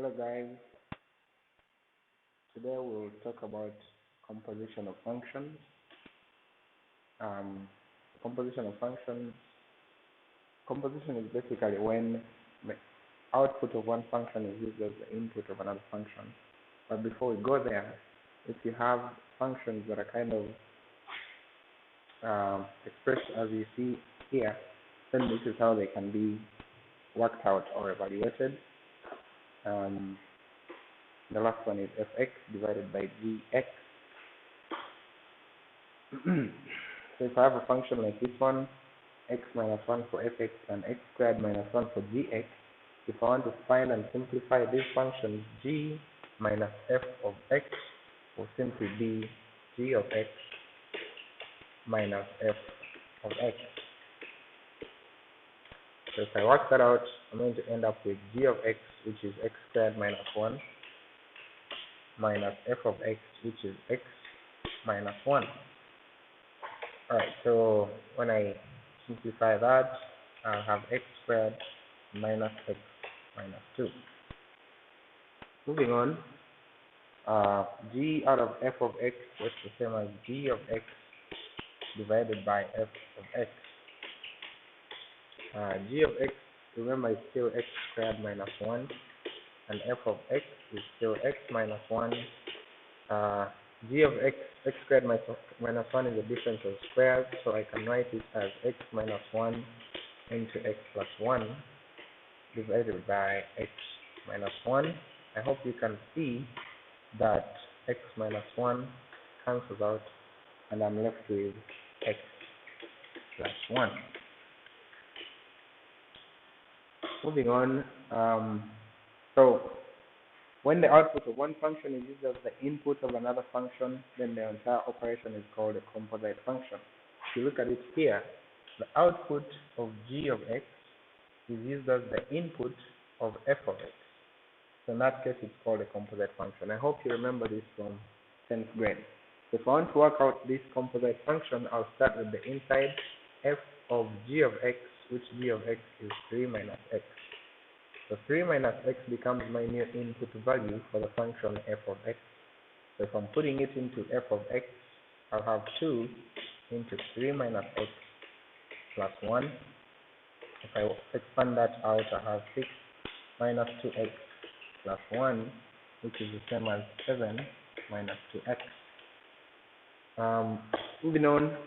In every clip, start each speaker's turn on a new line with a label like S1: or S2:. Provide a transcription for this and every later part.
S1: Hello guys, today we'll talk about composition of functions. Um, composition of functions, composition is basically when the output of one function is used as the input of another function. But before we go there, if you have functions that are kind of expressed as you see here, then this is how they can be worked out or evaluated. The last one is fx divided by gx. So if I have a function like this one, x minus 1 for fx and x squared minus 1 for gx, if I want to find and simplify this function, g minus f of x will simply be g of x minus f of x. So if I work that out, I'm going to end up with g of x, which is x squared minus 1, minus f of x, which is x minus 1. Alright, so when I simplify that, I'll have x squared minus x minus 2. Moving on, g out of f of x is the same as g of x divided by f of x. G of x, remember, is still x squared minus 1, and f of x is still x minus 1. G of x, x squared minus 1 is the difference of squares, so I can write it as x minus 1 into x plus 1 divided by x minus 1. I hope you can see that x minus 1 cancels out, and I'm left with x plus 1. Moving on, so when the output of one function is used as the input of another function, then the entire operation is called a composite function. If you look at it here, the output of g of x is used as the input of f of x. So in that case, it's called a composite function. I hope you remember this from 10th grade. If I want to work out this composite function, I'll start with the inside f of g of x, which g of x is 3 minus x. So 3 minus x becomes my new input value for the function f of x. So if I'm putting it into f of x, I'll have 2 into 3 minus x plus 1. If I expand that out, I have 6 minus 2x plus 1, which is the same as 7 minus 2x. Moving on,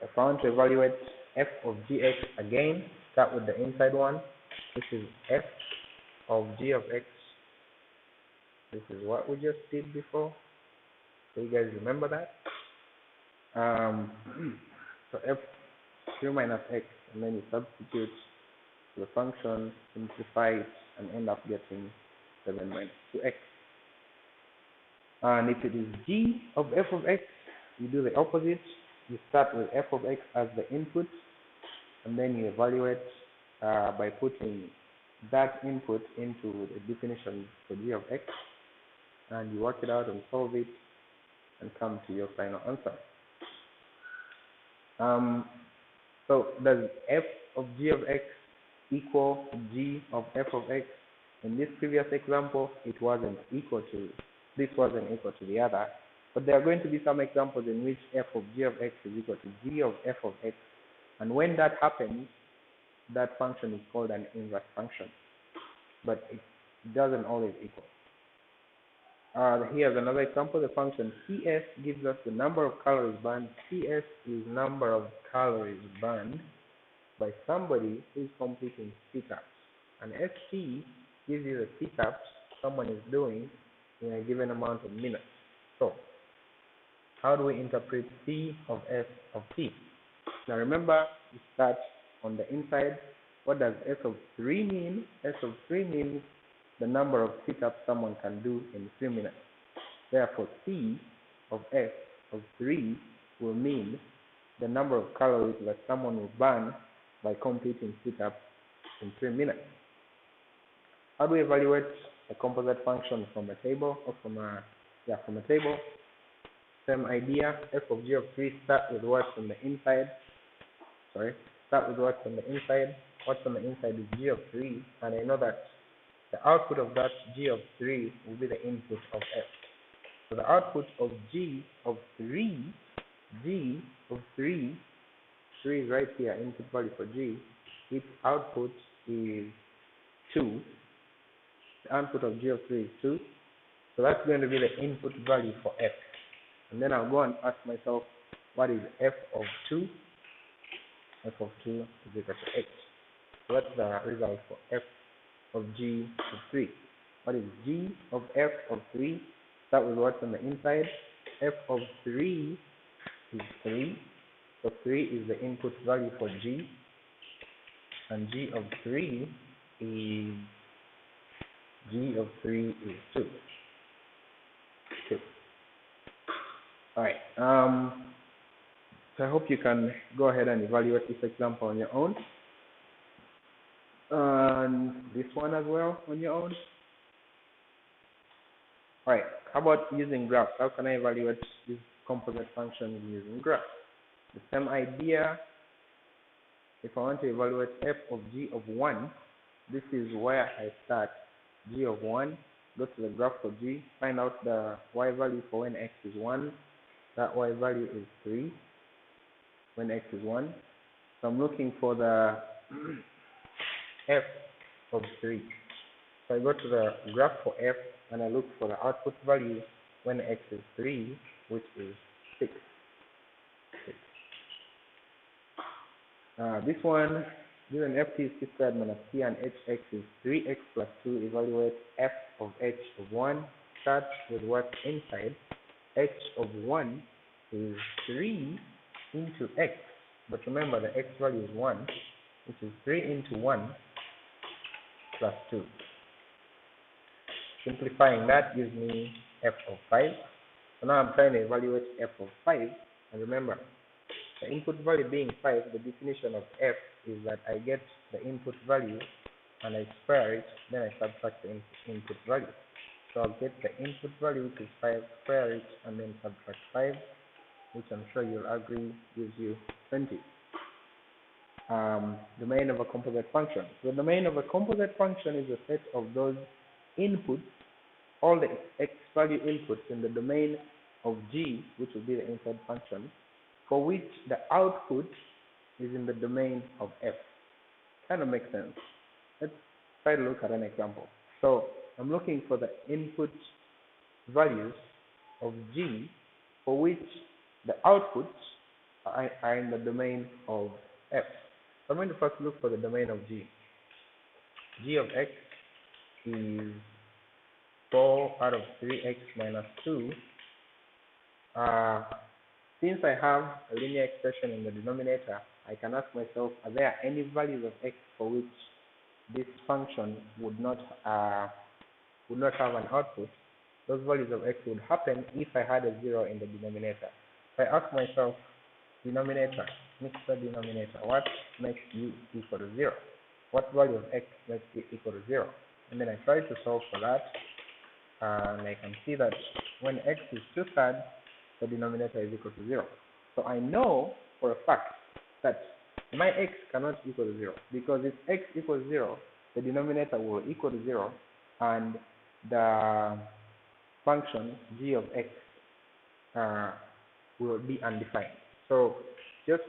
S1: if I want to evaluate f of gx again, start with the inside one. This is f of g of x. This is what we just did before. So you guys remember that? So f 3 minus x, and then you substitute the function, simplify it, and end up getting 7 minus 2x. And if it is g of f of x, you do the opposite. You start with f of x as the input, and then you evaluate by putting that input into the definition for g of x, and you work it out and solve it and come to your final answer. So does f of g of x equal g of f of x? In this previous example, it wasn't equal to, this wasn't equal to the other, but there are going to be some examples in which f of g of x is equal to g of f of x, and when that happens, that function is called an inverse function, but it doesn't always equal. Here's another example. The function cs gives us the number of calories burned. cs is number of calories burned by somebody who is completing sit-ups, and st gives you the sit-ups someone is doing in a given amount of minutes. So how do we interpret c of s of t? Now remember, we start on the inside. What does s of 3 mean? S of 3 means the number of sit-ups someone can do in 3 minutes. Therefore, c of s of 3 will mean the number of calories that someone will burn by completing sit-ups in 3 minutes. How do we evaluate a composite function from a table or from a table? Same idea. F of g of 3, start with what's on the inside. Start with what's on the inside. What's on the inside is g of 3, and I know that the output of that g of 3 will be the input of f. So the output of g of 3, 3 is right here, input value for g, its output is 2. The output of g of 3 is 2. So that's going to be the input value for f. And then I'll go and ask myself, what is f of 2? F of 2 is equal to 8. So that's the result for f of g of 3. What is g of f of 3? Start with what's on the inside. F of 3 is 3. So 3 is the input value for g. And g of 3 is 2. Alright. So I hope you can go ahead and evaluate this example on your own. And this one as well on your own. Alright, how about using graphs? How can I evaluate this composite function using graphs? The same idea. If I want to evaluate f of g of 1, this is where I start. G of 1, go to the graph for g, find out the y value for when x is 1. That y value is 3 when x is 1. So I'm looking for the f of 3. So I go to the graph for f and I look for the output value when x is 3, which is 6. This one, given ft is t squared minus t and hx is 3x plus 2, evaluate f of h of 1. Start with what's inside. H of 1 is 3 into x, but remember the x value is 1, which is 3 into 1 plus 2. Simplifying that gives me f of 5. So now I'm trying to evaluate f of 5, and remember, the input value being 5, the definition of f is that I get the input value and I square it, then I subtract the input value. So I'll get the input value, which is 5, square it, and then subtract 5, which I'm sure you'll agree gives you 20. Domain of a composite function. The domain of a composite function is a set of those inputs, all the x value inputs in the domain of g, which will be the inside function, for which the output is in the domain of f. Kind of makes sense. Let's try to look at an example. So I'm looking for the input values of g for which the outputs are in the domain of f. So I'm going to first look for the domain of g. G of x is 4 out of 3x minus 2. Since I have a linear expression in the denominator, I can ask myself, are there any values of x for which this function would not have an output? Those values of x would happen if I had a 0 in the denominator. So I ask myself, denominator, mix the denominator, what makes u equal to 0? What value of x makes u equal to 0? And then I try to solve for that, and I can see that when x is 2/3, the denominator is equal to 0. So I know for a fact that my x cannot equal to 0, because if x equals 0, the denominator will equal to 0, and the function g of x will be undefined. So just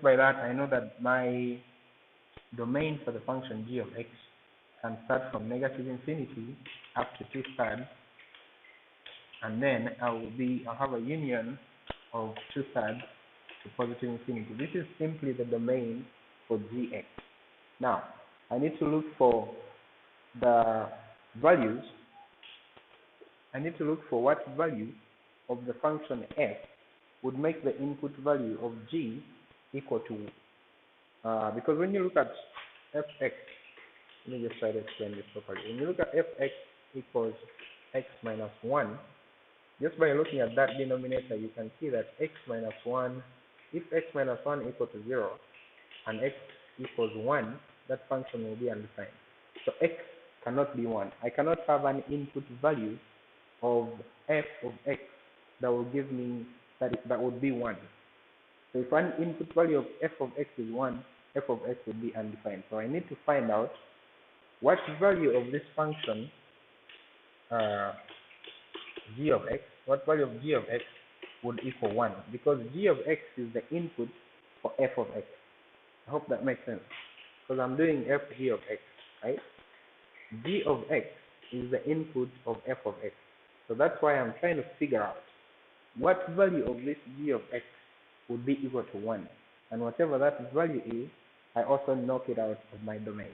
S1: by that, I know that my domain for the function g of x can start from negative infinity up to 2/3, and then I'll have a union of 2/3 to positive infinity. This is simply the domain for gx. Now, I need to look for the values. I need to look for what value of the function f would make the input value of g equal to, because when you look at fx, let me just try to explain this properly. When you look at fx equals x minus 1, just by looking at that denominator, you can see that x minus 1, if x minus 1 equal to 0 and x equals 1, that function will be undefined. So x cannot be 1. I cannot have an input value of f of x that will give me that would be 1. So if one input value of f of x is 1, f of x would be undefined. So I need to find out what value of this function, g of x, what value of g of x would equal 1? Because g of x is the input for f of x. I hope that makes sense. Because I'm doing f g of x, right? G of x is the input of f of x. So that's why I'm trying to figure out what value of this g of x would be equal to 1. And whatever that value is, I also knock it out of my domain.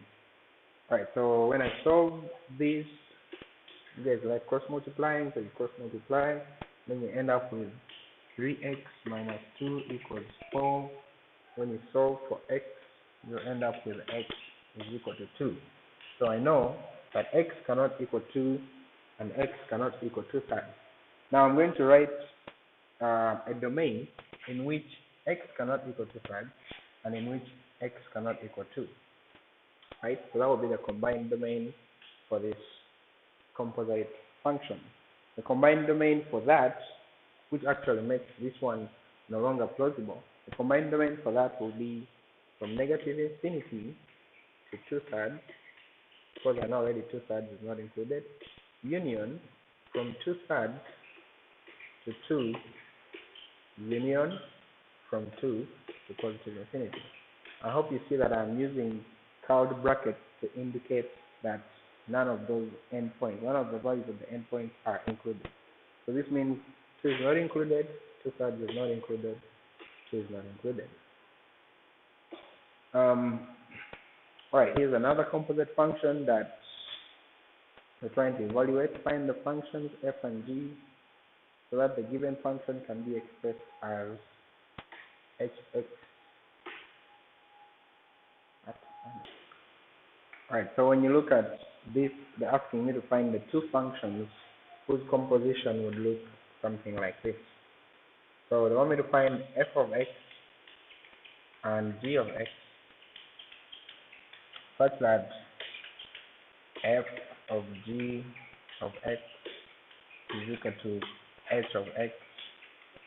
S1: Alright, so when I solve this, you guys like cross multiplying, so you cross multiply, then you end up with 3x minus 2 equals 4. When you solve for x, you end up with x is equal to 2. So I know that x cannot equal 2 and x cannot equal 2/3. Now I'm going to write a domain in which x cannot equal 2/3 and in which x cannot equal 2. Right? So that will be the combined domain for this composite function. The combined domain for that, which actually makes this one no longer plausible, the combined domain for that will be from negative infinity to 2/3, because I know already 2/3 is not included, union from 2/3 to 2, union from 2 to positive infinity. I hope you see that I'm using curved brackets to indicate that none of those endpoints, none of the values of the endpoints are included. So this means 2 is not included, 2/3 is not included, 2 is not included. Alright, here's another composite function that we're trying to evaluate. Find the functions f and g so that the given function can be expressed as hx. Alright, so when you look at this, they're asking me to find the two functions whose composition would look something like this. So they want me to find f of x and g of x such that f of g of x is equal to h of x,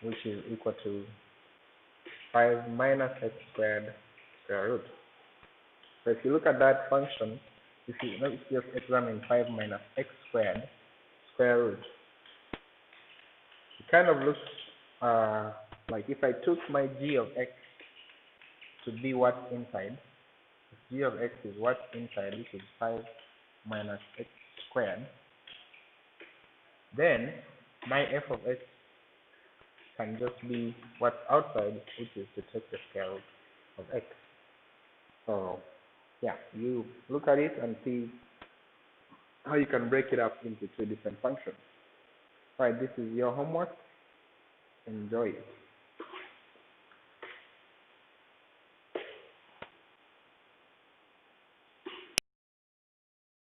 S1: which is equal to 5 minus x squared square root. So if you look at that function, if you let's just examine 5 minus x squared square root, it kind of looks like if I took my g of x to be what's inside, if g of x is what's inside, which is 5 minus x squared, then my f of x can just be what's outside, which is to take the square root of x. So yeah, you look at it and see how you can break it up into two different functions. Right, this is your homework. Enjoy it.